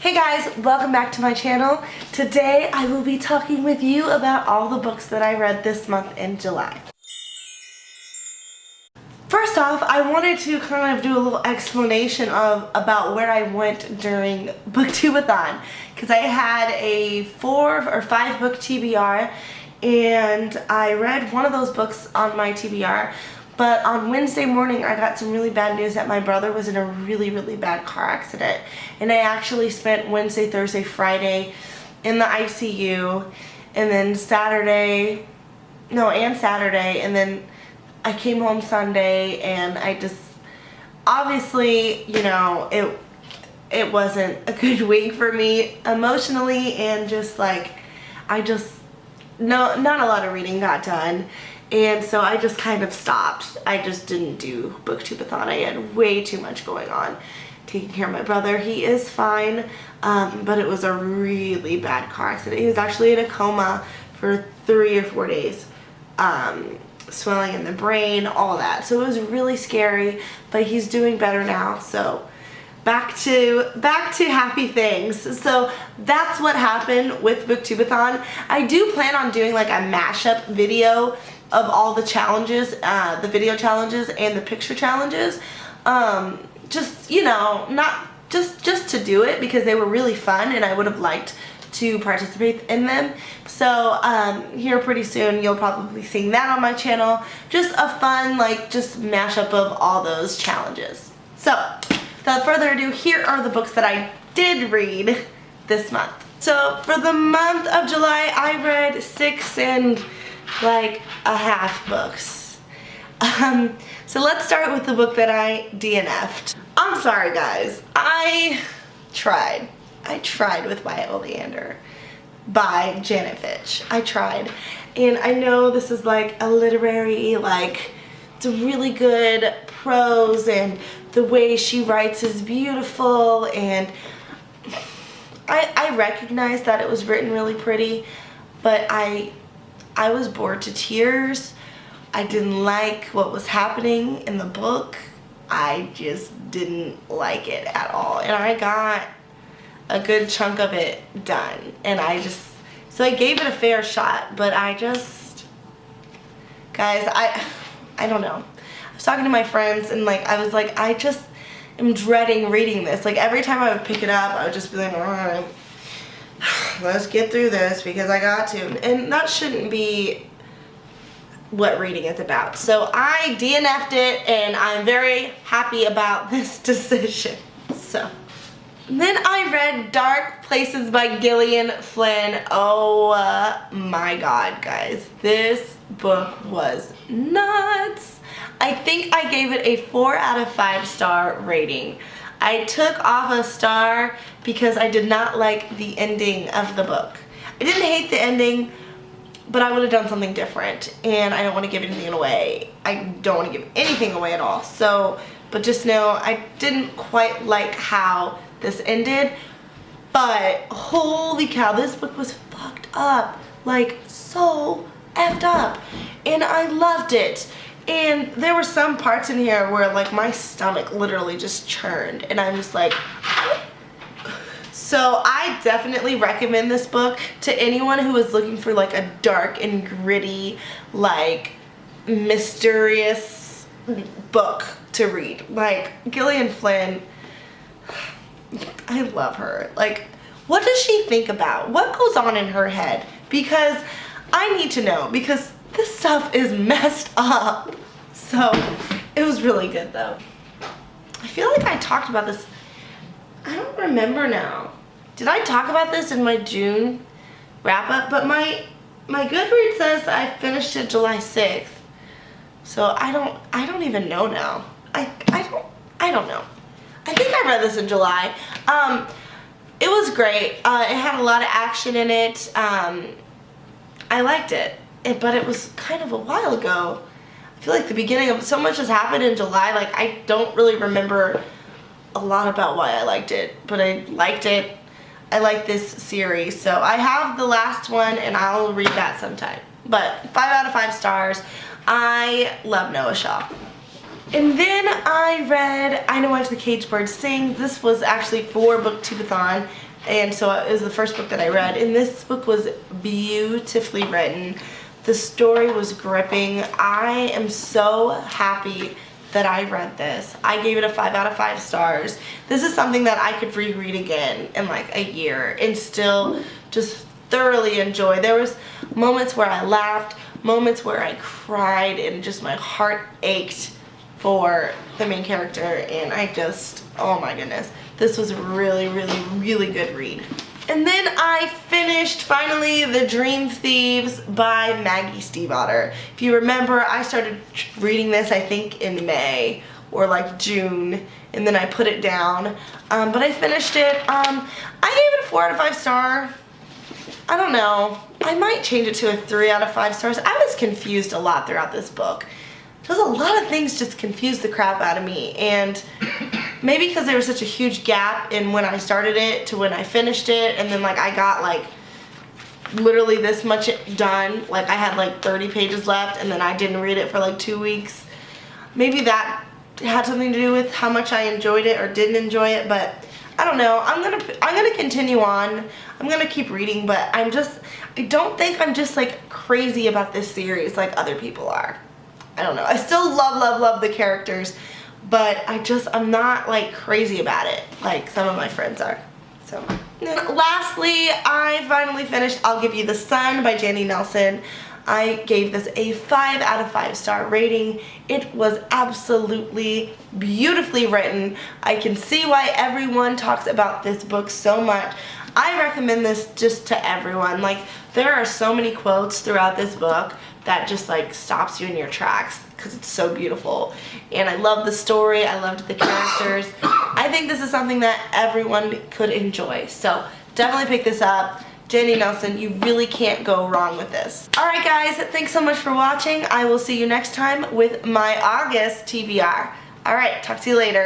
Hey guys, welcome back to my channel. Today I will be talking with you about all the books that I read this month in July. First off, I wanted to kind of do a little explanation about where I went during Booktubeathon, because I had a 4 or 5 book TBR and I read one of those books on my TBR. But on Wednesday morning, I got some really bad news that my brother was in a really bad car accident. And I actually spent Wednesday, Thursday, Friday in the ICU. And then Saturday, and then I came home Sunday, and I just, obviously, you know, it wasn't a good week for me emotionally, and just like, not a lot of reading got done. And so I just kind of stopped. I just didn't do Booktubeathon. I had way too much going on taking care of my brother. He is fine, but it was a really bad car accident. He was actually in a coma for 3 or 4 days. Swelling in the brain, all that. So it was really scary, but he's doing better now. So back to happy things. So that's what happened with Booktubeathon. I do plan on doing like a mashup video of all the challenges, the video challenges and the picture challenges. Just, you know, not just to do it because they were really fun and I would have liked to participate in them. So here pretty soon you'll probably be seeing that on my channel. Just a fun, like, just mashup of all those challenges. So without further ado, here are the books that I did read this month. So for the month of July, I read 6 and like a half books. So let's start with the book that I DNF'd. I'm sorry guys, I tried with Wyatt Oleander by Janet Fitch. I tried, and I know this is like a literary, like, it's a really good prose and the way she writes is beautiful, and I recognize that it was written really pretty, but I was bored to tears. I didn't like what was happening in the book. I just didn't like it at all. And I got a good chunk of it done. And so I gave it a fair shot, but guys, I don't know. I was talking to my friends and like, I was like, I just am dreading reading this. Like every time I would pick it up, I would just be like, all right, let's get through this because I got to. And that shouldn't be what reading is about. So I DNF'd it, and I'm very happy about this decision. So then I read Dark Places by Gillian Flynn. Oh my god, guys. This book was nuts. I think I gave it a 4 out of 5 star rating. I took off a star because I did not like the ending of the book. I didn't hate the ending, but I would have done something different, and I don't want to give anything away. I don't want to give anything away at all. So, but just know I didn't quite like how this ended, but holy cow, this book was fucked up. Like, so effed up, and I loved it. And there were some parts in here where like my stomach literally just churned, and I'm just like, so I definitely recommend this book to anyone who is looking for like a dark and gritty, like mysterious book to read. Like Gillian Flynn, I love her. Like, what does she think about? What goes on in her head? Because I need to know, because this stuff is messed up. So it was really good though. I feel like I talked about this. I don't remember now. Did I talk about this in my June wrap up? But my Goodreads says I finished it July 6th. So I don't even know now. I don't know. I think I read this in July. It was great. It had a lot of action in it. I liked it, but it was kind of a while ago. I feel like the beginning of so much has happened in July. Like, I don't really remember a lot about why I liked it, but I liked it. I like this series, so I have the last one and I'll read that sometime. But 5 out of 5 stars. I love Noah Shaw. And then I read I Know Why the Caged Bird Sing. This was actually for Booktubeathon. and so it was the first book that I read, and this book was beautifully written. The story was gripping. I am so happy that I read this. I gave it a 5 out of 5 stars. This is something that I could reread again in like a year and still just thoroughly enjoy. There was moments where I laughed, moments where I cried, and just my heart ached for the main character, and I just, oh my goodness. This was a really, really, really good read. And then I finished, finally, The Dream Thieves by Maggie Stiefvater. If you remember, I started reading this, I think, in May or like June, and then I put it down. But I finished it. I gave it a 4 out of 5 star. I don't know. I might change it to a 3 out of 5 stars. I was confused a lot throughout this book. There's a lot of things just confused the crap out of me, and maybe because there was such a huge gap in when I started it to when I finished it, and then like I got like literally this much done, like I had like 30 pages left, and then I didn't read it for like 2 weeks. Maybe that had something to do with how much I enjoyed it or didn't enjoy it, but I don't know. I'm gonna continue on. I'm gonna keep reading, but I don't think I'm just like crazy about this series like other people are. I don't know. I still love the characters, but I'm not like crazy about it like some of my friends are. So, lastly, I finally finished I'll Give You the Sun by Jandy Nelson. I gave this a 5 out of 5 star rating. It was absolutely beautifully written. I can see why everyone talks about this book so much. I recommend this just to everyone. Like, there are so many quotes throughout this book that just like stops you in your tracks because it's so beautiful. And I love the story. I loved the characters. I think this is something that everyone could enjoy. So definitely pick this up. Jandy Nelson, you really can't go wrong with this. Alright guys, thanks so much for watching. I will see you next time with my August TBR. Alright, talk to you later.